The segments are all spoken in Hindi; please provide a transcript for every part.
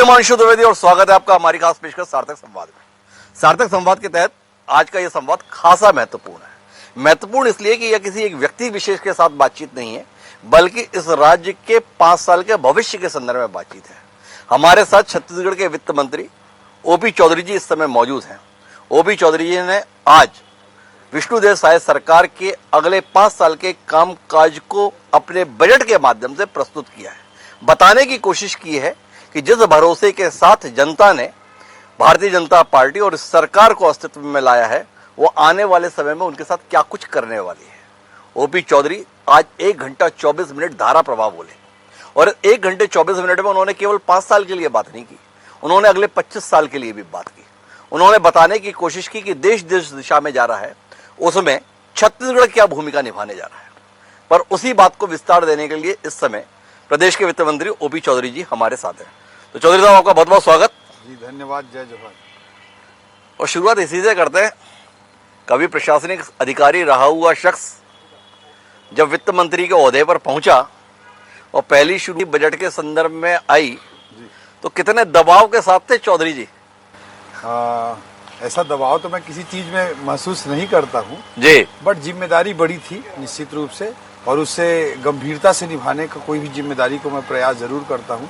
हिमांशु द्विवेदी और स्वागत है आपका हमारी खास पेशकश सार्थक संवाद में। सार्थक संवाद के तहत आज का यह संवाद खासा महत्वपूर्ण है। महत्वपूर्ण इसलिए कि यह किसी एक व्यक्ति विशेष के साथ बातचीत नहीं है, बल्कि इस राज्य के 5 साल के भविष्य के संदर्भ में बातचीत है। हमारे साथ छत्तीसगढ़ के वित्त मंत्री ओपी चौधरी जी इस समय मौजूद हैं। ओपी चौधरी जी ने आज विष्णुदेव साय सरकार के अगले 5 साल के कामकाज को अपने बजट के माध्यम से प्रस्तुत किया है। बताने की कोशिश की है कि जिस भरोसे के साथ जनता ने भारतीय जनता पार्टी और सरकार को अस्तित्व में लाया है, वो आने वाले समय में उनके साथ क्या कुछ करने वाली है। ओपी चौधरी आज 1 घंटा 24 मिनट धारा प्रवाह बोले और 1 घंटे 24 मिनट में उन्होंने केवल 5 साल के लिए बात नहीं की, उन्होंने अगले 25 साल के लिए भी बात की। उन्होंने बताने की कोशिश की कि देश जिस दिशा में जा रहा है उसमें छत्तीसगढ़ क्या भूमिका निभाने जा रहा है। पर उसी बात को विस्तार देने के लिए इस समय प्रदेश के वित्त मंत्री ओपी चौधरी जी हमारे साथ हैं। तो चौधरी साहब, आपका बहुत बहुत स्वागत जी। धन्यवाद, जय जोहार। और शुरुआत इसी से करते हैं। कभी प्रशासनिक अधिकारी रहा हुआ शख्स जब वित्त मंत्री के ओहदे पर पहुंचा और पहली शुरू बजट के संदर्भ में आई तो कितने दबाव के साथ थे चौधरी जी? ऐसा दबाव तो मैं किसी चीज में महसूस नहीं करता हूँ जी, बट जिम्मेदारी बड़ी थी निश्चित रूप से, और उससे गंभीरता से निभाने का कोई भी जिम्मेदारी को मैं प्रयास जरूर करता हूँ।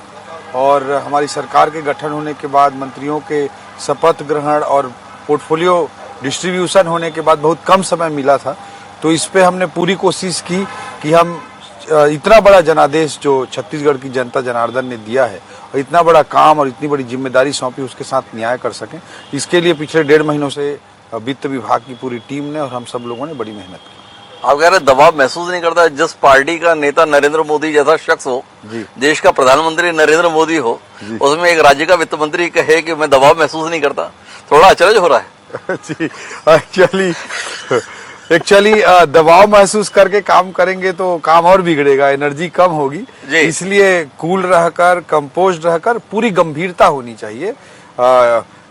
और हमारी सरकार के गठन होने के बाद मंत्रियों के शपथ ग्रहण और पोर्टफोलियो डिस्ट्रीब्यूशन होने के बाद बहुत कम समय मिला था, तो इस पे हमने पूरी कोशिश की कि हम इतना बड़ा जनादेश जो छत्तीसगढ़ की जनता जनार्दन ने दिया है और इतना बड़ा काम और इतनी बड़ी जिम्मेदारी सौंपी, उसके साथ न्याय कर सकें। इसके लिए पिछले 1.5 महीनों से वित्त विभाग की पूरी टीम ने और हम सब लोगों ने बड़ी मेहनत की। आप कह रहे दबाव महसूस नहीं करता? जिस पार्टी का नेता नरेंद्र मोदी जैसा शख्स हो, देश का प्रधानमंत्री नरेंद्र मोदी हो, उसमें एक राज्य का वित्त मंत्री कहे कि मैं दबाव महसूस नहीं करता, थोड़ा अचरज हो रहा है। जी, एक्चुअली दबाव महसूस करके काम करेंगे तो काम और बिगड़ेगा, एनर्जी कम होगी। इसलिए कूल रहकर, कंपोज्ड रहकर, पूरी गंभीरता होनी चाहिए,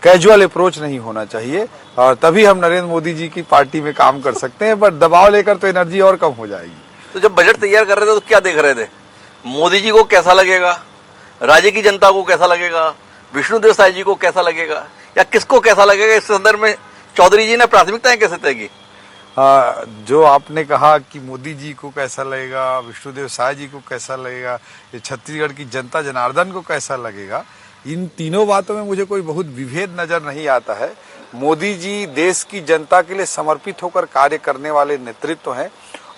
कैजुअल अप्रोच नहीं होना चाहिए, और तभी हम नरेंद्र मोदी जी की पार्टी में काम कर सकते हैं। बट दबाव लेकर तो एनर्जी और कम हो जाएगी। तो जब बजट तैयार कर रहे थे तो क्या देख रहे थे? मोदी जी को कैसा लगेगा, राज्य की जनता को कैसा लगेगा, विष्णुदेव साय जी को कैसा लगेगा, या किसको कैसा लगेगा? इस संदर्भ में चौधरी जी ने प्राथमिकताएं कैसे तय की? जो आपने कहा कि मोदी जी को कैसा लगेगा, विष्णुदेव साय जी को कैसा लगेगा, ये छत्तीसगढ़ की जनता जनार्दन को कैसा लगेगा, इन तीनों बातों में मुझे कोई बहुत विभेद नजर नहीं आता है। मोदी जी देश की जनता के लिए समर्पित होकर कार्य करने वाले नेतृत्व हैं,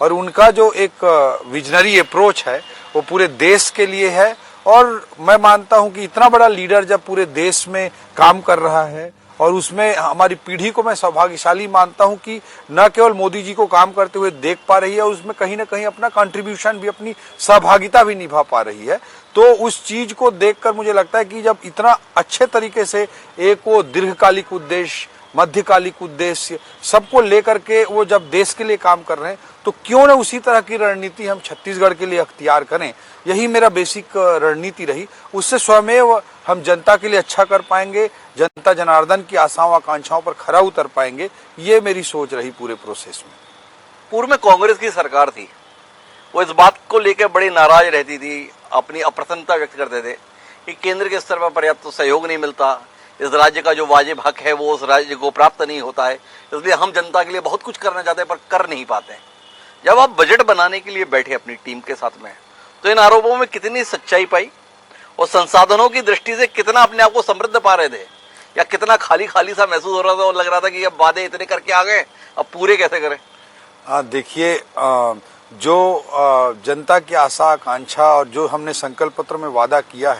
और उनका जो एक विजनरी अप्रोच है वो पूरे देश के लिए है। और मैं मानता हूं कि इतना बड़ा लीडर जब पूरे देश में काम कर रहा है, और उसमें हमारी पीढ़ी को मैं सौभाग्यशाली मानता हूं कि न केवल मोदी जी को काम करते हुए देख पा रही है, और उसमें कहीं ना कहीं अपना कंट्रीब्यूशन भी, अपनी सहभागिता भी निभा पा रही है। तो उस चीज को देखकर मुझे लगता है कि जब इतना अच्छे तरीके से एक वो दीर्घकालिक उद्देश्य, मध्यकालिक उद्देश्य सबको लेकर के वो जब देश के लिए काम कर रहे हैं, तो क्यों न उसी तरह की रणनीति हम छत्तीसगढ़ के लिए अख्तियार करें। यही मेरा बेसिक रणनीति रही। उससे स्वयं हम जनता के लिए अच्छा कर पाएंगे, जनता जनार्दन की आशाओं आकांक्षाओं पर खरा उतर पाएंगे। ये मेरी सोच रही पूरे प्रोसेस में। पूर्व में कांग्रेस की सरकार थी, वो इस बात को लेकर बड़ी नाराज रहती थी, अपनी अप्रसन्नता व्यक्त करते थे कि केंद्र के स्तर पर पर्याप्त सहयोग नहीं मिलता, इस राज्य का जो वाजिब हक है वो उस राज्य को प्राप्त नहीं होता है, इसलिए हम जनता के लिए बहुत कुछ करना चाहते हैं पर कर नहीं पाते हैं। जब आप बजट बनाने के लिए बैठे अपनी टीम के साथ में, तो इन आरोपों में कितनी सच्चाई पाई, और संसाधनों की दृष्टि से कितना अपने आप को समृद्ध पा रहे थे, या कितना खाली खाली सा महसूस हो रहा था और लग रहा था कि अब वादे इतने करके आ गए, अब पूरे कैसे करें? देखिए, जो जनता की आशा आकांक्षा और जो हमने संकल्प पत्र में वादा किया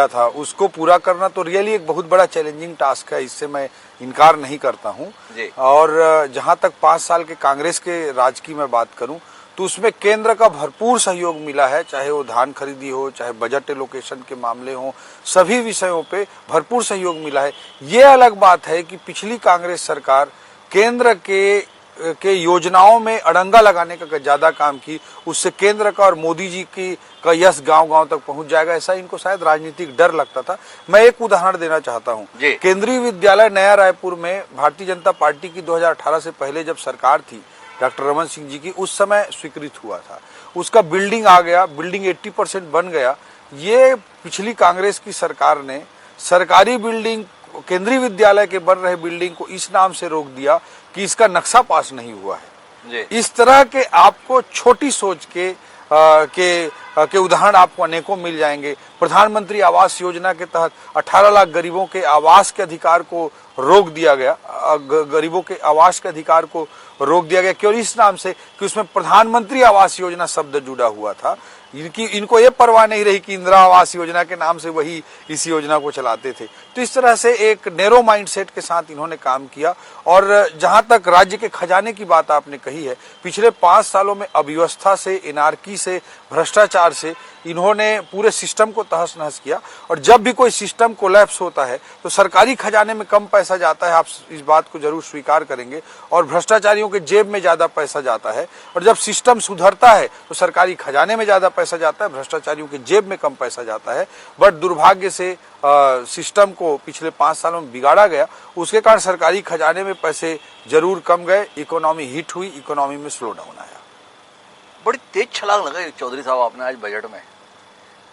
था, उसको पूरा करना तो रियली एक बहुत बड़ा चैलेंजिंग टास्क है। इससे मैं इनकार नहीं करता हूँ। और जहां तक 5 साल के कांग्रेस के राज की मैं बात करूं, तो उसमें केंद्र का भरपूर सहयोग मिला है, चाहे वो धान खरीदी हो, चाहे बजट एलोकेशन के मामले हो, सभी विषयों पे भरपूर सहयोग मिला है। ये अलग बात है कि पिछली कांग्रेस सरकार केंद्र के योजनाओं में अड़ंगा लगाने का ज्यादा काम की, उससे केंद्र का और मोदी जी का यश गांव-गांव तक पहुंच जाएगा, ऐसा इनको शायद राजनीतिक डर लगता था। मैं एक उदाहरण देना चाहता हूं। केंद्रीय विद्यालय नया रायपुर में भारतीय जनता पार्टी की 2018 से पहले जब सरकार थी डॉक्टर रमन सिंह जी की, उस समय स्वीकृत हुआ था। उसका बिल्डिंग आ गया, बिल्डिंग 80% बन गया, ये पिछली कांग्रेस की सरकार ने सरकारी बिल्डिंग, केंद्रीय विद्यालय के बन रहे बिल्डिंग को इस नाम से रोक दिया कि इसका नक्शा पास नहीं हुआ है। जी। इस तरह के आपको छोटी सोच के उदाहरण आपको अनेकों मिल जाएंगे। प्रधानमंत्री आवास योजना के तहत 18 लाख गरीबों के आवास के अधिकार को रोक दिया गया। गरीबों के आवास के अधिकार को रोक दिया गया क्यों? इस नाम से कि उसमें प्रधानमंत्री आवास योजना शब्द जुड़ा हुआ था। इनको ये परवाह नहीं रही कि इंदिरा आवास योजना के नाम से वही इस योजना को चलाते थे। तो इस तरह से एक नैरो माइंडसेट के साथ इन्होंने काम किया। और जहां तक राज्य के खजाने की बात आपने कही है, पिछले 5 सालों में अव्यवस्था से, एनार्की से, भ्रष्टाचार से इन्होंने पूरे सिस्टम को तहस नहस किया। और जब भी कोई सिस्टम कोलैप्स होता है तो सरकारी खजाने में कम पैसा जाता है, आप इस बात को जरूर स्वीकार करेंगे, और भ्रष्टाचारियों के जेब में ज्यादा पैसा जाता है। और जब सिस्टम सुधरता है तो सरकारी खजाने में ज्यादा पैसा जाता है, भ्रष्टाचारियों के जेब में कम पैसा जाता है। बट दुर्भाग्य से सिस्टम को पिछले 5 सालों में बिगाड़ा गया। उसके कारण सरकारी खजाने में पैसे जरूर कम गए, इकोनॉमी हिट हुई, इकोनॉमी में स्लो डाउन आया। बड़ी तेज छलांग लगाई चौधरी साहब आपने आज बजट में।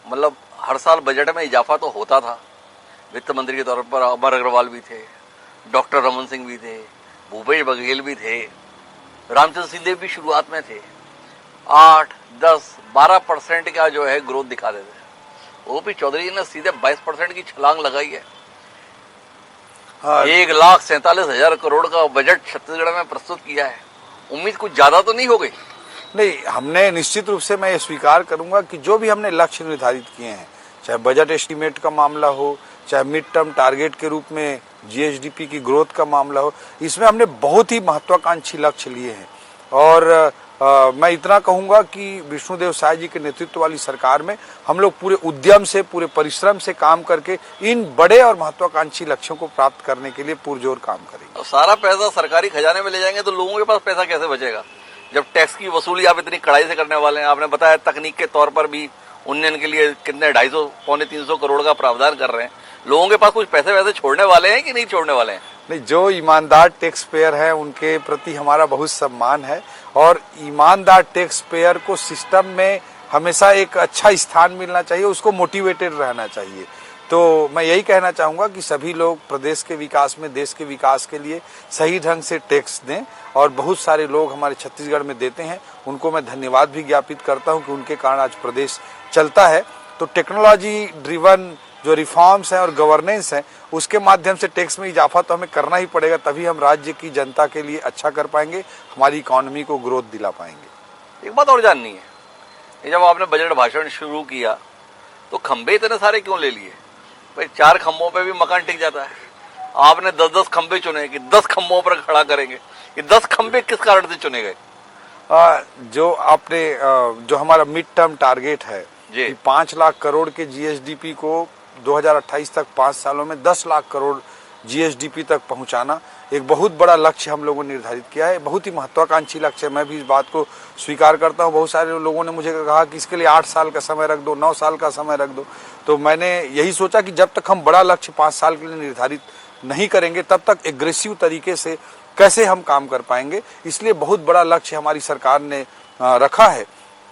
मतलब हर साल बजट में इजाफा तो होता था। वित्त मंत्री के तौर पर अमर अग्रवाल भी थे, डॉक्टर रमन सिंह भी थे, भूपेश बघेल भी थे, रामचंद्र सिंहदेव भी शुरुआत में थे। 8, 10, 12% का जो है ग्रोथ दिखा देते थे। ओपी चौधरी जी ने सीधे 22% की छलांग लगाई है। हाँ। 1,47,000 करोड़ का बजट छत्तीसगढ़ में प्रस्तुत किया है। उम्मीद कुछ ज्यादा तो नहीं हो गई? नहीं, हमने निश्चित रूप से मैं ये स्वीकार करूंगा कि जो भी हमने लक्ष्य निर्धारित किए हैं, चाहे बजट एस्टीमेट का मामला हो, चाहे मिड टर्म टारगेट के रूप में जीएसडीपी की ग्रोथ का मामला हो, इसमें हमने बहुत ही महत्वाकांक्षी लक्ष्य लिए हैं। और मैं इतना कहूंगा कि विष्णुदेव साय जी के नेतृत्व वाली सरकार में हम लोग पूरे उद्यम से, पूरे परिश्रम से काम करके इन बड़े और महत्वाकांक्षी लक्ष्यों को प्राप्त करने के लिए पुरजोर काम करेंगे। तो सारा पैसा सरकारी खजाने में ले जाएंगे तो लोगों के पास पैसा कैसे बचेगा, जब टैक्स की वसूली आप इतनी कड़ाई से करने वाले हैं? आपने बताया तकनीक के तौर पर भी उन्नयन के लिए कितने 250 पौने 300 करोड़ का प्रावधान कर रहे हैं। लोगों के पास कुछ पैसे वैसे छोड़ने वाले हैं कि नहीं छोड़ने वाले हैं? नहीं, जो ईमानदार टैक्स पेयर है उनके प्रति हमारा बहुत सम्मान है। और ईमानदार टैक्स पेयर को सिस्टम में हमेशा एक अच्छा स्थान मिलना चाहिए, उसको मोटिवेटेड रहना चाहिए। तो मैं यही कहना चाहूंगा कि सभी लोग प्रदेश के विकास में, देश के विकास के लिए सही ढंग से टैक्स दें। और बहुत सारे लोग हमारे छत्तीसगढ़ में देते हैं, उनको मैं धन्यवाद भी ज्ञापित करता हूं कि उनके कारण आज प्रदेश चलता है। तो टेक्नोलॉजी ड्रिवन जो रिफॉर्म्स हैं और गवर्नेंस हैं, उसके माध्यम से टैक्स में इजाफा तो हमें करना ही पड़ेगा, तभी हम राज्य की जनता के लिए अच्छा कर पाएंगे, हमारी इकोनॉमी को ग्रोथ दिला पाएंगे। एक बात और जाननी है, ये जब आपने बजट भाषण शुरू किया तो खंबे इतने सारे क्यों ले लिए? भाई 4 खंभों पे भी मकान टिक जाता है। आपने 10-10 खंबे चुने कि 10 खंभों पर खड़ा करेंगे। ये 10 खंबे किस कारण से चुने गए? जो हमारा मिड टर्म टारगेट है कि 5 लाख करोड़ के जीएसडीपी को 2028 तक 5 सालों में 10 लाख करोड़ जीएसडीपी तक पहुंचाना, एक बहुत बड़ा लक्ष्य हम लोगों ने निर्धारित किया है। बहुत ही महत्वाकांक्षी लक्ष्य है, मैं भी इस बात को स्वीकार करता हूं। बहुत सारे लोगों ने मुझे कहा कि इसके लिए 8 साल का समय रख दो, 9 साल का समय रख दो। तो मैंने यही सोचा कि जब तक हम बड़ा लक्ष्य 5 साल के लिए निर्धारित नहीं करेंगे, तब तक एग्रेसिव तरीके से कैसे हम काम कर पाएंगे। इसलिए बहुत बड़ा लक्ष्य हमारी सरकार ने रखा है।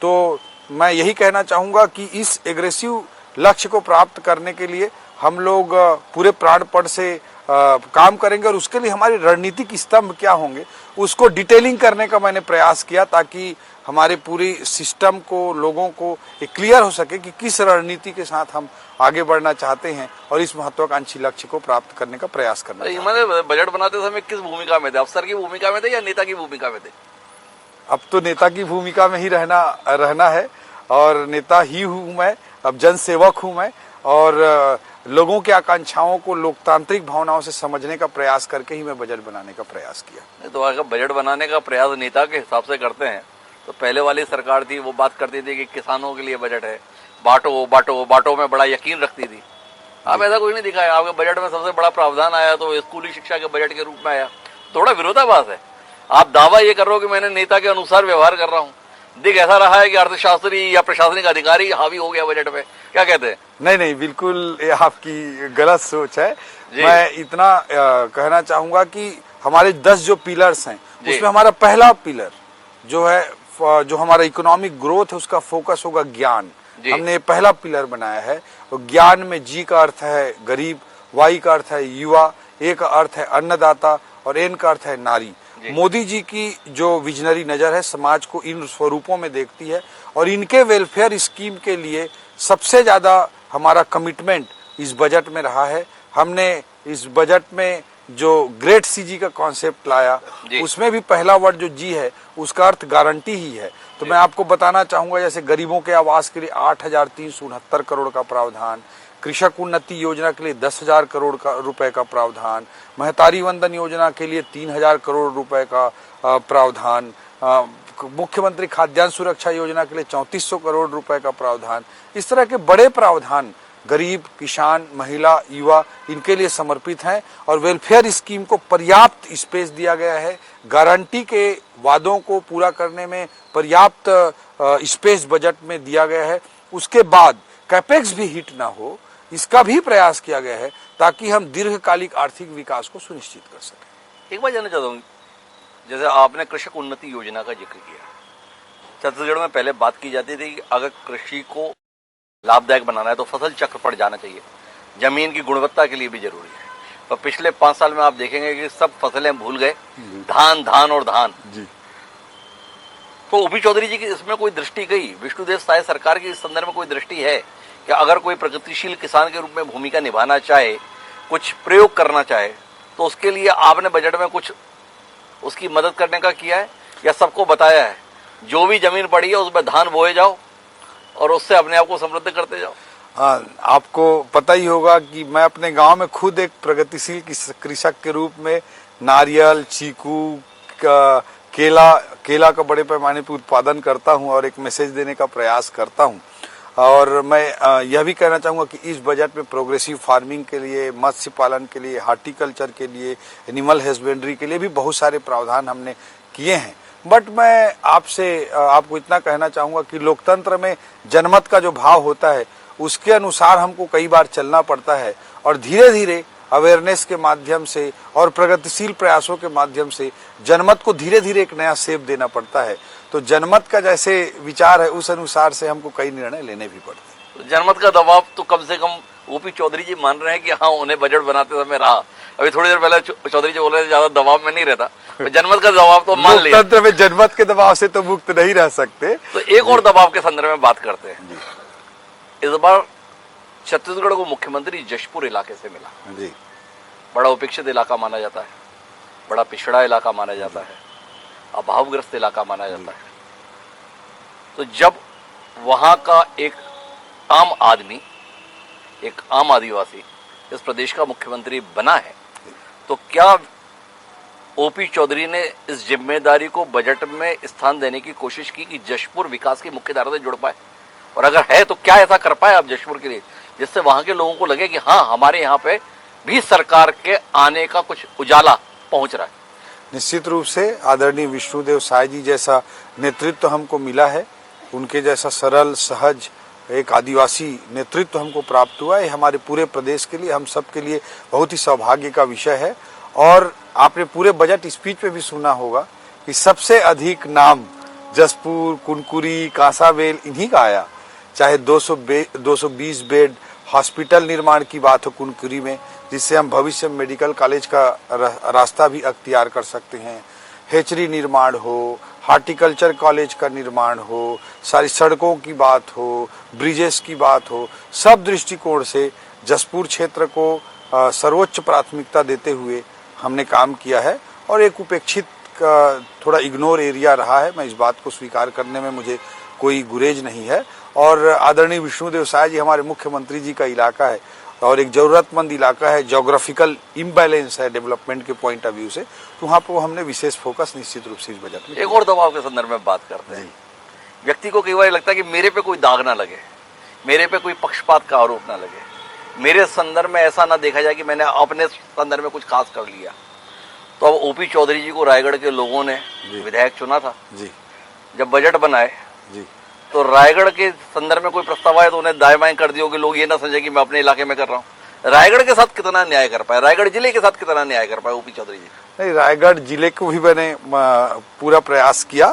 तो मैं यही कहना चाहूंगा कि इस एग्रेसिव लक्ष्य को प्राप्त करने के लिए हम लोग पूरे प्राणपण से काम करेंगे। और उसके लिए हमारे रणनीतिक स्तंभ क्या होंगे, उसको डिटेलिंग करने का मैंने प्रयास किया, ताकि हमारे पूरी सिस्टम को, लोगों को एक क्लियर हो सके कि किस रणनीति के साथ हम आगे बढ़ना चाहते हैं और इस महत्वाकांक्षी लक्ष्य को प्राप्त करने का प्रयास करना चाहते हैं। बजट बनाते समय किस भूमिका में थे? अफसर की भूमिका में थे या नेता की भूमिका में थे? अब तो नेता की भूमिका में ही रहना है, और नेता ही हूं मैं, अब जनसेवक हूं मैं। और लोगों की आकांक्षाओं को लोकतांत्रिक भावनाओं से समझने का प्रयास करके ही मैं बजट बनाने का प्रयास किया। तो अगर बजट बनाने का प्रयास नेता के हिसाब से करते हैं तो पहले वाली सरकार थी वो बात करती थी कि किसानों के लिए बजट है, बांटो बांटो बांटो में बड़ा यकीन रखती थी। अब ऐसा कुछ नहीं दिखा है। आपके बजट में सबसे बड़ा प्रावधान आया तो स्कूली शिक्षा के बजट के रूप में आया। थोड़ा विरोधाभास है। आप दावा ये कर रहे हो कि मैंने नेता के अनुसार व्यवहार कर रहा हूँ, दिख ऐसा रहा है कि अर्थशास्त्री या प्रशासनिक अधिकारी हावी हो गया बजट में। क्या कहते हैं? नहीं, बिल्कुल ये आपकी गलत सोच है। मैं इतना कहना चाहूंगा कि हमारे 10 जो पिलर्स हैं, उसमें हमारा पहला पिलर जो है, जो हमारा इकोनॉमिक ग्रोथ है, उसका फोकस होगा ज्ञान। जी। हमने पहला पिलर बनाया है। और ज्ञान में जी का अर्थ है गरीब, वाई का अर्थ है युवा, ए का अर्थ है अन्नदाता और एन का अर्थ है नारी। मोदी जी की जो विजनरी नजर है समाज को इन स्वरूपों में देखती है और इनके वेलफेयर स्कीम के लिए सबसे ज्यादा हमारा कमिटमेंट इस बजट में रहा है। हमने इस बजट में जो ग्रेट सीजी का कॉन्सेप्ट लाया उसमें भी पहला वर्ड जो जी है उसका अर्थ गारंटी ही है। तो मैं आपको बताना चाहूंगा जैसे गरीबों के आवास के लिए 8,369 करोड़ का प्रावधान, कृषक उन्नति योजना के लिए 10,000 करोड़ का रुपए का प्रावधान, महतारी वंदन योजना के लिए 3,000 करोड़ रुपए का प्रावधान, मुख्यमंत्री खाद्यान्न सुरक्षा योजना के लिए 3,400 करोड़ रुपए का प्रावधान। इस तरह के बड़े प्रावधान गरीब, किसान, महिला, युवा इनके लिए समर्पित हैं और वेलफेयर स्कीम को पर्याप्त स्पेस दिया गया है। गारंटी के वादों को पूरा करने में पर्याप्त स्पेस बजट में दिया गया है। उसके बाद कैपेक्स भी हिट ना हो इसका भी प्रयास किया गया है ताकि हम दीर्घकालिक आर्थिक विकास को सुनिश्चित कर सकें। एक बात जानना चाहता हूँ, जैसे आपने कृषक उन्नति योजना का जिक्र किया, छत्तीसगढ़ में पहले बात की जाती थी कि अगर कृषि को लाभदायक बनाना है तो फसल चक्र पर जाना चाहिए, जमीन की गुणवत्ता के लिए भी जरूरी है। पर पिछले 5 साल में आप देखेंगे कि सब फसलें भूल गए, धान धान और धान जी। तो ओपी चौधरी जी की इसमें कोई दृष्टि गई, विष्णुदेव साय सरकार की इस संदर्भ में कोई दृष्टि है कि अगर कोई प्रगतिशील किसान के रूप में भूमिका निभाना चाहे, कुछ प्रयोग करना चाहे, तो उसके लिए आपने बजट में कुछ उसकी मदद करने का किया है या सबको बताया है जो भी जमीन पड़ी है उसमें धान बोए जाओ और उससे अपने आप को समृद्ध करते जाओ? हाँ, आपको पता ही होगा कि मैं अपने गांव में खुद एक प्रगतिशील कृषक के रूप में नारियल, चीकू, केला का बड़े पैमाने पर उत्पादन करता हूं और एक मैसेज देने का प्रयास करता हूं। और मैं यह भी कहना चाहूंगा कि इस बजट में प्रोग्रेसिव फार्मिंग के लिए, मत्स्य पालन के लिए, हार्टिकल्चर के लिए, एनिमल हस्बेंड्री के लिए भी बहुत सारे प्रावधान हमने किए हैं। बट मैं आपको इतना कहना चाहूंगा कि लोकतंत्र में जनमत का जो भाव होता है उसके अनुसार हमको कई बार चलना पड़ता है और धीरे धीरे अवेयरनेस के माध्यम से और प्रगतिशील प्रयासों के माध्यम से जनमत को धीरे धीरे एक नया शेप देना पड़ता है। तो जनमत का जैसे विचार है उस अनुसार से हमको कई निर्णय लेने भी पड़ते हैं। जनमत का दबाव तो कम से कम ओपी चौधरी जी मान रहे हैं कि हाँ उन्हें बजट बनाते समय रहा। अभी थोड़ी देर पहले चौधरी जी बोल रहे थे ज्यादा दबाव में नहीं रहता, तो जनमत का दबाव तो मान लिया। लोकतंत्र में जनमत के दबाव से तो मुक्त नहीं रह सकते। तो एक और दबाव के संदर्भ में बात करते हैं। इस बार छत्तीसगढ़ को मुख्यमंत्री जशपुर इलाके से मिला जी। बड़ा उपेक्षित इलाका माना जाता है, बड़ा पिछड़ा इलाका माना जाता है, अभावग्रस्त इलाका माना जाता है। तो जब वहां का एक आम आदमी, एक आम आदिवासी इस प्रदेश का मुख्यमंत्री बना है, तो क्या ओपी चौधरी ने इस जिम्मेदारी को बजट में स्थान देने की कोशिश की कि जशपुर विकास की मुख्य धारा से जुड़ पाए? और अगर है तो क्या ऐसा कर पाए आप जशपुर के लिए जिससे वहां के लोगों को लगे कि हाँ हमारे यहाँ पे भी सरकार के आने का कुछ उजाला पहुंच रहा है? निश्चित रूप से आदरणीय विष्णुदेव साय जी जैसा नेतृत्व हमको मिला है, उनके जैसा सरल सहज एक आदिवासी नेतृत्व हमको प्राप्त हुआ है। हमारे पूरे प्रदेश के लिए, हम सब के लिए बहुत ही सौभाग्य का विषय है। और आपने पूरे बजट स्पीच में भी सुना होगा कि सबसे अधिक नाम जसपुर, कुनकुरी, कांसाबेल इन्हीं का आया। चाहे 220 बेड हॉस्पिटल निर्माण की बात हो कुनकुरी में, जिससे हम भविष्य में मेडिकल कॉलेज का रास्ता भी अख्तियार कर सकते हैं, हेचरी निर्माण हो, हार्टिकल्चर कॉलेज का निर्माण हो, सारी सड़कों की बात हो, ब्रिजेस की बात हो, सब दृष्टिकोण से जसपुर क्षेत्र को सर्वोच्च प्राथमिकता देते हुए हमने काम किया है। और एक उपेक्षित थोड़ा इग्नोर एरिया रहा है, मैं इस बात को स्वीकार करने में मुझे कोई गुरेज नहीं है। और आदरणीय विष्णुदेव साय जी हमारे मुख्यमंत्री जी का इलाका है और एक जरूरतमंद इलाका है, ज्योग्राफिकल इम्बैलेंस है डेवलपमेंट के पॉइंट ऑफ व्यू से, तो वहाँ पर हमने विशेष फोकस निश्चित रूप से इस बजट में। एक और दबाव के संदर्भ में बात करते हैं। व्यक्ति को कई बार लगता है कि मेरे पे कोई दाग ना लगे, मेरे पे कोई पक्षपात का आरोप ना लगे, मेरे संदर्भ में ऐसा ना देखा जाए कि मैंने अपने संदर्भ में कुछ खास कर लिया। तो अब ओपी चौधरी जी को रायगढ़ के लोगों ने विधायक चुना था जी। जब बजट बनाए जी। तो रायगढ़ के संदर्भ में कोई प्रस्ताव आया तो उन्हें दाएं बाएं कर दिया कि लोग ये ना समझे कि मैं अपने इलाके में कर रहा हूँ। रायगढ़ के साथ कितना न्याय कर पाए, रायगढ़ जिले के साथ कितना न्याय कर पाए ओपी चौधरी जी? नहीं, रायगढ़ जिले को भी मैंने पूरा प्रयास किया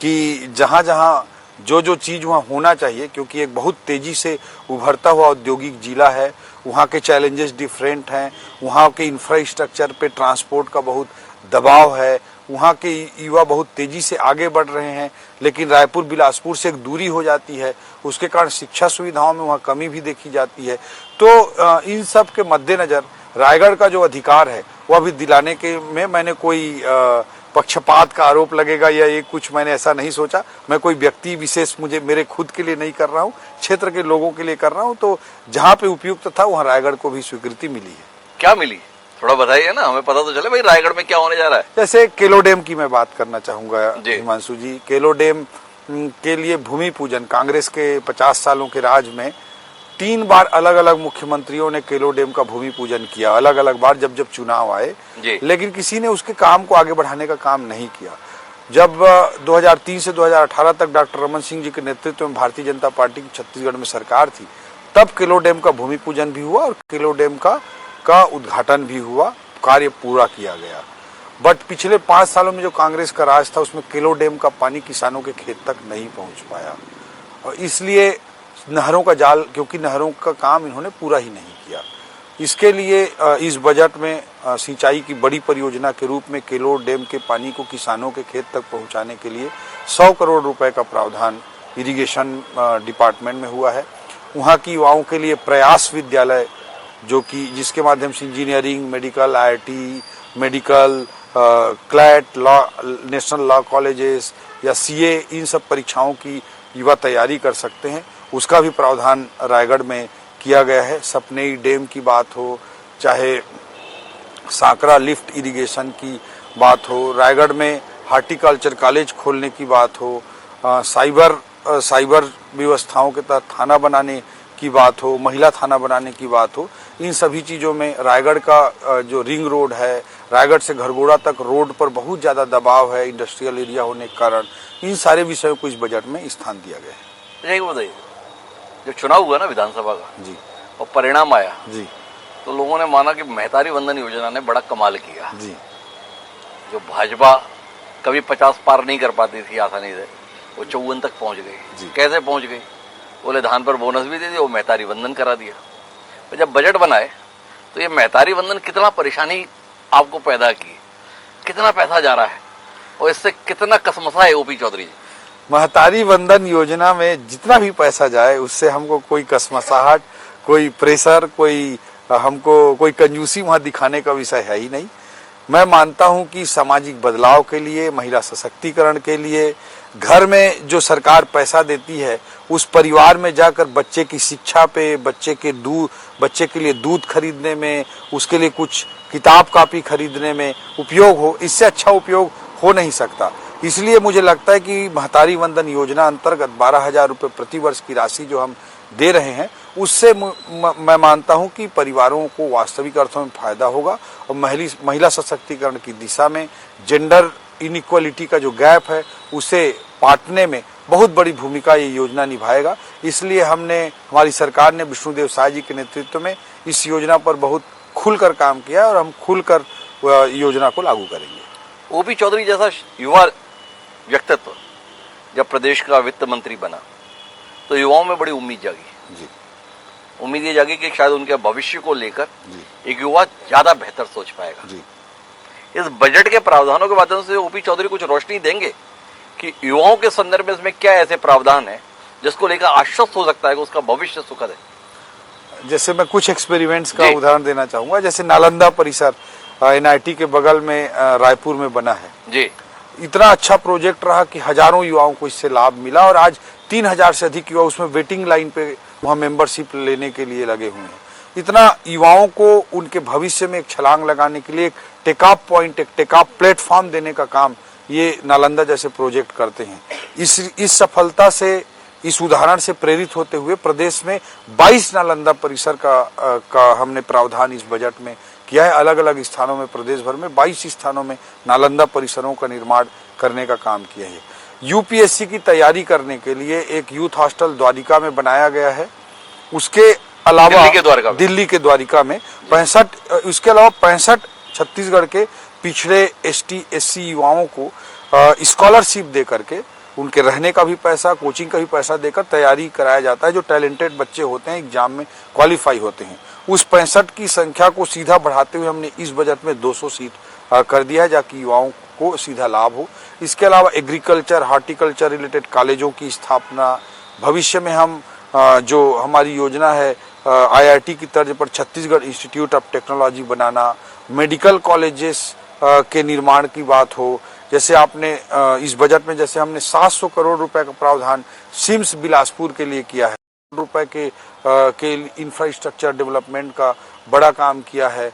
कि जहां जहां जो जो चीज वहाँ होना चाहिए, क्योंकि एक बहुत तेजी से उभरता हुआ औद्योगिक जिला है, वहाँ के चैलेंजेस डिफरेंट हैं, वहाँ के इंफ्रास्ट्रक्चर पे ट्रांसपोर्ट का बहुत दबाव है, वहाँ के युवा बहुत तेजी से आगे बढ़ रहे हैं, लेकिन रायपुर बिलासपुर से एक दूरी हो जाती है, उसके कारण शिक्षा सुविधाओं में वहाँ कमी भी देखी जाती है। तो इन सब के मद्देनजर रायगढ़ का जो अधिकार है वह अभी दिलाने के में मैंने कोई पक्षपात का आरोप लगेगा या ये कुछ मैंने ऐसा नहीं सोचा। मैं कोई व्यक्ति विशेष मुझे मेरे खुद के लिए नहीं कर रहा हूँ, क्षेत्र के लोगों के लिए कर रहा हूँ। तो जहाँ पे उपयुक्त था वहाँ रायगढ़ को भी स्वीकृति मिली है। क्या मिली, थोड़ा बताइए ना, हमें पता तो चले भाई रायगढ़ में क्या होने जा रहा है। जैसे केलो डैम की मैं बात करना चाहूंगा हिमांशु जी। केलो डैम के लिए भूमि पूजन कांग्रेस के 50 सालों के राज में 3 बार अलग अलग मुख्यमंत्रियों ने केलो डैम का भूमि पूजन किया, अलग अलग बार जब जब चुनाव आए, लेकिन किसी ने उसके काम को आगे बढ़ाने का काम नहीं किया। जब 2003 से 2018 तक डॉक्टर रमन सिंह जी के नेतृत्व में भारतीय जनता पार्टी की छत्तीसगढ़ में सरकार थी, तब केलो डैम का भूमि पूजन भी हुआ और केलो डैम का उद्घाटन भी हुआ, कार्य पूरा किया गया। बट पिछले 5 सालों में जो कांग्रेस का राज था उसमें केलो डैम का पानी किसानों के खेत तक नहीं पहुंच पाया, और इसलिए नहरों का जाल, क्योंकि नहरों का काम इन्होंने पूरा ही नहीं किया। इसके लिए इस बजट में सिंचाई की बड़ी परियोजना के रूप में केलो डैम के पानी को किसानों के खेत तक पहुंचाने के लिए 100 करोड़ रुपए का प्रावधान इरिगेशन डिपार्टमेंट में हुआ है। वहाँ की युवाओं के लिए प्रयास विद्यालय, जो कि जिसके माध्यम से engineering, medical, IIT, medical, CLAT, law, national law colleges या CA, इन सब परीक्षाओं की युवा तैयारी कर सकते हैं, उसका भी प्रावधान रायगढ़ में किया गया है। सपनेई डैम की बात हो, चाहे सांकरा लिफ्ट इरिगेशन की बात हो, रायगढ़ में हार्टिकल्चर कॉलेज खोलने की बात हो, साइबर व्यवस्थाओं के तहत थाना बनाने की बात हो, महिला थाना बनाने की बात हो, इन सभी चीजों में रायगढ़ का जो रिंग रोड है, रायगढ़ से घरघोड़ा तक रोड पर बहुत ज्यादा दबाव है इंडस्ट्रियल एरिया होने के कारण, इन सारे विषयों को इस बजट में स्थान दिया गया है। यही बताइए, जब चुनाव हुआ ना विधानसभा का जी और परिणाम आया जी, तो लोगों ने माना कि महतारी वंदन योजना ने बड़ा कमाल किया जी। जो भाजपा कभी 50 पार नहीं कर पाती थी आसानी से, वो 54 तक पहुंच गई। कैसे पहुंच गई? बोले धान पर बोनस भी दे दिया, वो महतारी वंदन करा दिया। तो जब बजट बनाए तो ये महतारी वंदन कितना परेशानी आपको पैदा की, कितना पैसा जा रहा है और इससे कितना कसमसा है OP चौधरी जी? महतारी वंदन योजना में जितना भी पैसा जाए उससे हमको कोई कसमसाहट, कोई प्रेशर, हमको कोई कंजूसी वहां दिखाने का विषय है ही नहीं। मैं मानता हूं कि सामाजिक बदलाव के लिए, महिला सशक्तिकरण के लिए, घर में जो सरकार पैसा देती है उस परिवार में जाकर बच्चे की शिक्षा पे, बच्चे के लिए दूध खरीदने में, उसके लिए कुछ किताब कापी खरीदने में उपयोग हो, इससे अच्छा उपयोग हो नहीं सकता। इसलिए मुझे लगता है कि महतारी वंदन योजना अंतर्गत 12,000 रुपये प्रति वर्ष की राशि जो हम दे रहे हैं, उससे मैं मानता हूं कि परिवारों को वास्तविक अर्थों में फायदा होगा और महिला सशक्तिकरण की दिशा में, जेंडर इनइक्वालिटी का जो गैप है उसे पाटने में बहुत बड़ी भूमिका ये योजना निभाएगा। इसलिए हमारी सरकार ने विष्णुदेव साय जी के नेतृत्व में इस योजना पर बहुत खुलकर काम किया और हम खुलकर योजना को लागू करेंगे। OP चौधरी जैसा युवा व्यक्तित्व जब प्रदेश का वित्त मंत्री बना तो युवाओं में बड़ी उम्मीद जागी जी। उम्मीद ये जागी कि शायद उनके भविष्य को लेकर एक युवा ज्यादा बेहतर सोच पाएगा जी। इस बजट के प्रावधानों के माध्यम से OP चौधरी कुछ रोशनी देंगे कि युवाओं के संदर्भ में इसमें क्या ऐसे प्रावधान है जिसको लेकर आश्वस्त हो सकता है कि उसका भविष्य सुखद है? जैसे मैं कुछ एक्सपेरिमेंट्स का उदाहरण देना चाहूंगा। जैसे नालंदा परिसर NIT के बगल में रायपुर में बना है जी। इतना अच्छा प्रोजेक्ट रहा कि हजारों युवाओं को इससे लाभ मिला और आज 3,000 से अधिक युवा उसमें वेटिंग लाइन पे वहां मेंबरशिप लेने के लिए लगे हुए हैं। इतना युवाओं को उनके भविष्य में एक छलांग लगाने के लिए एक टेकऑफ पॉइंट, एक टेकऑफ प्लेटफॉर्म देने का काम ये नालंदा जैसे प्रोजेक्ट करते हैं। इस सफलता से, इस उदाहरण से प्रेरित होते हुए प्रदेश में 22 नालंदा परिसर का हमने प्रावधान इस बजट में किया है। अलग अलग स्थानों में, प्रदेश भर में 22 स्थानों में नालंदा परिसरों का निर्माण करने का काम किया है। UPSC की तैयारी करने के लिए एक यूथ हॉस्टल द्वारिका में बनाया गया है। उसके अलावा दिल्ली के द्वारिका में 65, उसके अलावा 65 छत्तीसगढ़ के पिछड़े ST SC युवाओं को स्कॉलरशिप दे करके उनके रहने का भी पैसा, कोचिंग का भी पैसा देकर तैयारी कराया जाता है। जो टैलेंटेड बच्चे होते हैं एग्जाम में क्वालिफाई होते हैं, उस 65 की संख्या को सीधा बढ़ाते हुए हमने इस बजट में 200 सीट कर दिया है, जाकि युवाओं को सीधा लाभ हो। इसके अलावा एग्रीकल्चर, हार्टिकल्चर रिलेटेड कॉलेजों की स्थापना, भविष्य में हम जो हमारी योजना है IIT की तर्ज पर Chhattisgarh institute of technology banana, medical colleges के निर्माण की बात हो। जैसे आपने इस बजट में जैसे हमने 700 करोड़ रुपए का प्रावधान सिम्स बिलासपुर के लिए किया है, रुपए के इंफ्रास्ट्रक्चर डेवलपमेंट का बड़ा काम किया है।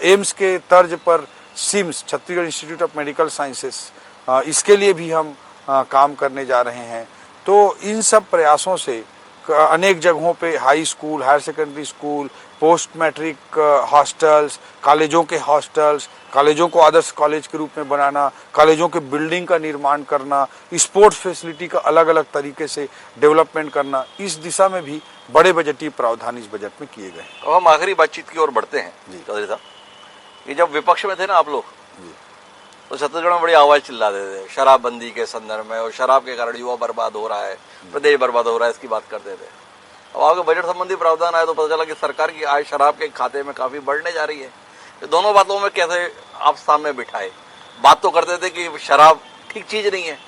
एम्स के तर्ज पर CIMS, Chhattisgarh institute of medical sciences, इसके लिए भी हम काम करने जा रहे हैं। तो इन सब प्रयासों से अनेक जगहों पे high school, higher secondary school, post matric hostels, कॉलेजों के हॉस्टल्स, कॉलेजों को आदर्श कॉलेज के रूप में बनाना, कॉलेजों के बिल्डिंग का निर्माण करना, स्पोर्ट्स फैसिलिटी का अलग अलग तरीके से डेवलपमेंट करना, इस दिशा में भी बड़े बजटीय प्रावधान इस बजट में किए गए हैं। अब हम आखिरी बातचीत की ओर बढ़ते हैं चौधरी साहब। ये जब विपक्ष में थे ना आप लोग, तो छत्तीसगढ़ में बड़ी आवाज चिल्लाते थे शराबबंदी के संदर्भ में, और शराब के कारण युवा बर्बाद हो रहा है, प्रदेश बर्बाद हो रहा है, इसकी बात करते थे। अब आपके बजट संबंधी प्रावधान आए तो पता चला कि सरकार की आय शराब के खाते में काफी बढ़ने जा रही है। तो दोनों बातों में कैसे आप सामने बिठाए? बात तो करते थे कि शराब ठीक चीज नहीं है,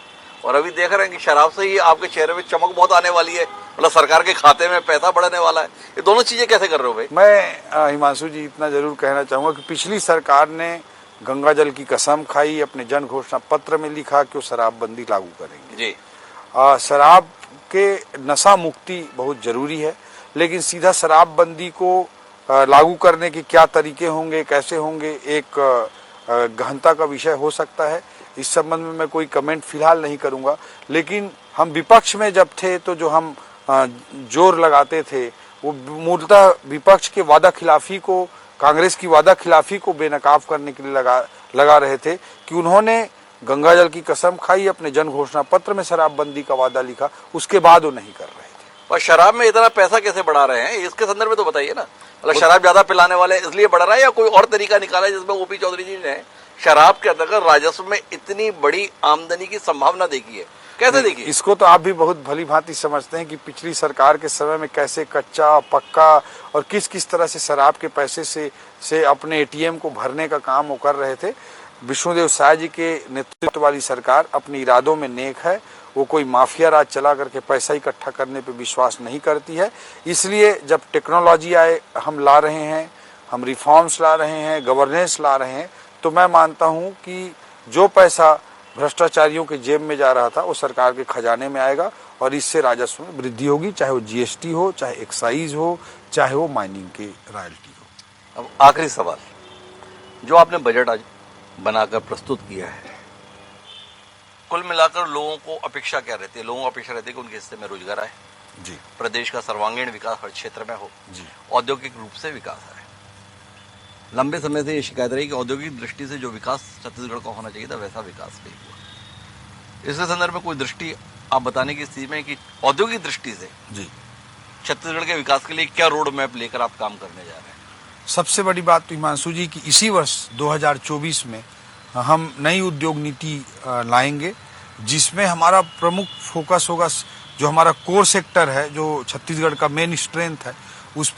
और अभी देख रहे हैं कि शराब से ही आपके चेहरे में चमक बहुत आने वाली है, मतलब सरकार के खाते में पैसा बढ़ने वाला है। ये दोनों चीजें कैसे कर रहे हो भाई? मैं हिमांशु जी इतना जरूर कहना चाहूंगा कि पिछली सरकार ने गंगा जल की कसम खाई, अपने जन घोषणा पत्र में लिखा कि वो शराबबंदी लागू करेंगे जी। शराब के नशा मुक्ति बहुत जरूरी है, लेकिन सीधा शराबबंदी को लागू करने के क्या तरीके होंगे, कैसे होंगे, एक गहनता का विषय हो सकता है। इस संबंध में मैं कोई कमेंट फिलहाल नहीं करूंगा। लेकिन हम विपक्ष में जब थे तो जो हम जोर लगाते थे वो मूलतः विपक्ष के वादा खिलाफी को, कांग्रेस की वादा खिलाफी को बेनकाब करने के लिए लगा रहे थे कि उन्होंने गंगा जल की कसम खाई, अपने जन घोषणा पत्र में शराबबंदी का वादा लिखा, उसके बाद वो नहीं कर रहे थे। और शराब में इतना पैसा कैसे बढ़ा रहे हैं, इसके संदर्भ में तो बताइए ना। मतलब शराब ज्यादा पिलाने वाले इसलिए बढ़ रहा है, या कोई और तरीका निकाला है जिसमें ओपी चौधरी जी ने शराब के अंतर्गत राजस्व में इतनी बड़ी आमदनी की संभावना देखी है? कैसे देखी? इसको तो आप भी बहुत भली भांति समझते हैं कि पिछली सरकार के समय में कैसे कच्चा पक्का और किस किस तरह से शराब के पैसे से अपने ATM को भरने का काम वो कर रहे थे। विष्णुदेव साय जी के नेतृत्व वाली सरकार अपने इरादों में नेक है, वो कोई माफिया राज चला करके पैसा इकट्ठा करने पे विश्वास नहीं करती है। इसलिए जब टेक्नोलॉजी आए हम ला रहे हैं, हम रिफॉर्म्स ला रहे हैं, गवर्नेंस ला रहे हैं, तो मैं मानता हूं कि जो पैसा भ्रष्टाचारियों के जेब में जा रहा था वो सरकार के खजाने में आएगा, और इससे राजस्व में वृद्धि होगी, चाहे वो GST हो, चाहे एक्साइज हो, चाहे वो माइनिंग की रॉयल्टी हो। अब आखिरी सवाल, जो आपने बजट आज बनाकर प्रस्तुत किया है, कुल मिलाकर लोगों को अपेक्षा क्या रहती है? लोगों को अपेक्षा रहती है कि उनके हिस्से में रोजगार आए जी, प्रदेश का सर्वांगीण विकास हर क्षेत्र में हो जी, औद्योगिक रूप से विकास आए। लंबे समय से ये शिकायत रही कि औद्योगिक दृष्टि से जो विकास छत्तीसगढ़ का होना चाहिए था वैसा विकास नहीं हुआ। इस संदर्भ में कोई दृष्टि आप बताने की स्थिति में कि औद्योगिक दृष्टि से जी छत्तीसगढ़ के विकास के लिए क्या रोड मैप लेकर आप काम करने जा रहे हैं? सबसे बड़ी बात तो हिमांशु जी कि इसी वर्ष 2024 में हम नई उद्योग नीति लाएंगे, जिसमें हमारा प्रमुख फोकस होगा जो हमारा कोर सेक्टर है, जो छत्तीसगढ़ का मेन स्ट्रेंथ है, उस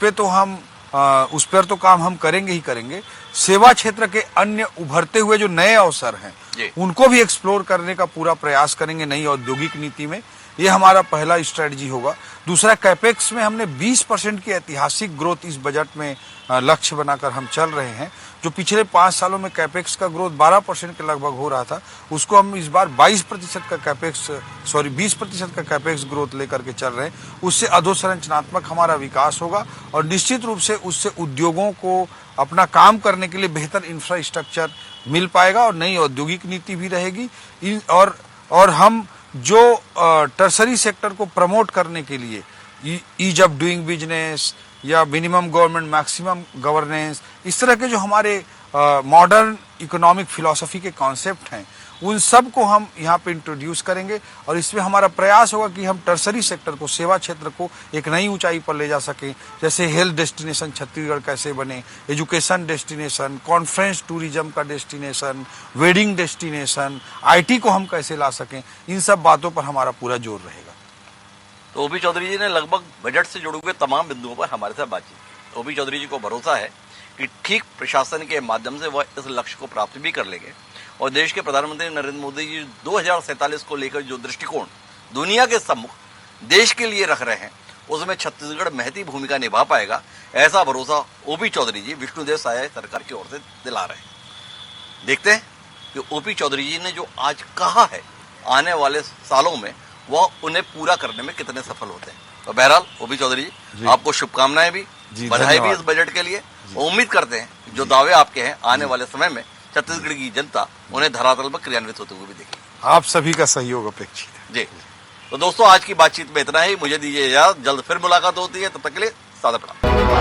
पर तो काम हम करेंगे ही करेंगे। सेवा क्षेत्र के अन्य उभरते हुए जो नए अवसर हैं उनको भी एक्सप्लोर करने का पूरा प्रयास करेंगे नई औद्योगिक नीति में। ये हमारा पहला स्ट्रेटजी होगा। दूसरा, कैपेक्स में हमने 20% की ऐतिहासिक ग्रोथ इस बजट में लक्ष्य बनाकर हम चल रहे हैं। जो पिछले 5 सालों में कैपेक्स का ग्रोथ 12% के लगभग हो रहा था, उसको हम इस बार 20% का कैपेक्स ग्रोथ लेकर के चल रहे हैं। उससे अधोसंरचनात्मक हमारा विकास होगा, और निश्चित रूप से उससे उद्योगों को अपना काम करने के लिए बेहतर इंफ्रास्ट्रक्चर मिल पाएगा, और नई औद्योगिक नीति भी रहेगी। और हम जो टर्सरी सेक्टर को प्रमोट करने के लिए ईज ऑफ डूइंग बिजनेस या मिनिमम गवर्नमेंट मैक्सिमम गवर्नेंस, इस तरह के जो हमारे मॉडर्न इकोनॉमिक फिलॉसफी के कॉन्सेप्ट हैं, उन सब को हम यहाँ पे इंट्रोड्यूस करेंगे और इसमें हमारा प्रयास होगा कि हम टर्सरी सेक्टर को, सेवा क्षेत्र को एक नई ऊंचाई पर ले जा सकें। जैसे हेल्थ डेस्टिनेशन छत्तीसगढ़ कैसे बने, एजुकेशन डेस्टिनेशन, कॉन्फ्रेंस टूरिज्म का डेस्टिनेशन, वेडिंग डेस्टिनेशन, IT को हम कैसे ला सकें, इन सब बातों पर हमारा पूरा जोर रहेगा। तो ओपी चौधरी जी ने लगभग बजट से जुड़े हुए तमाम बिंदुओं पर हमारे साथ बातचीत की। ओपी चौधरी जी को भरोसा है कि ठीक प्रशासन के माध्यम से वह इस लक्ष्य को प्राप्त भी कर लेंगे और देश के प्रधानमंत्री नरेंद्र मोदी जी 2047 को लेकर जो दृष्टिकोण दुनिया के सम्मुख देश के लिए रख रहे हैं, उसमें छत्तीसगढ़ महती भूमिका निभा पाएगा, ऐसा भरोसा ओपी चौधरी जी विष्णुदेव साय सरकार की ओर से दिला रहे हैं। देखते हैं कि ओपी चौधरी जी ने जो आज कहा है आने वाले सालों में वह उन्हें पूरा करने में कितने सफल होते हैं। तो बहरहाल ओपी चौधरी जी, आपको शुभकामनाएं भी, बधाई भी इस बजट के लिए। उम्मीद करते हैं जो दावे आपके हैं आने वाले समय में छत्तीसगढ़ की जनता उन्हें धरातल पर क्रियान्वित होते हुए भी देखेगी। आप सभी का सहयोग अपेक्षित है जी। तो दोस्तों आज की बातचीत में इतना ही। मुझे दीजिए इजाजत, जल्द फिर मुलाकात होती है, तब तक के लिए सादर प्रणाम।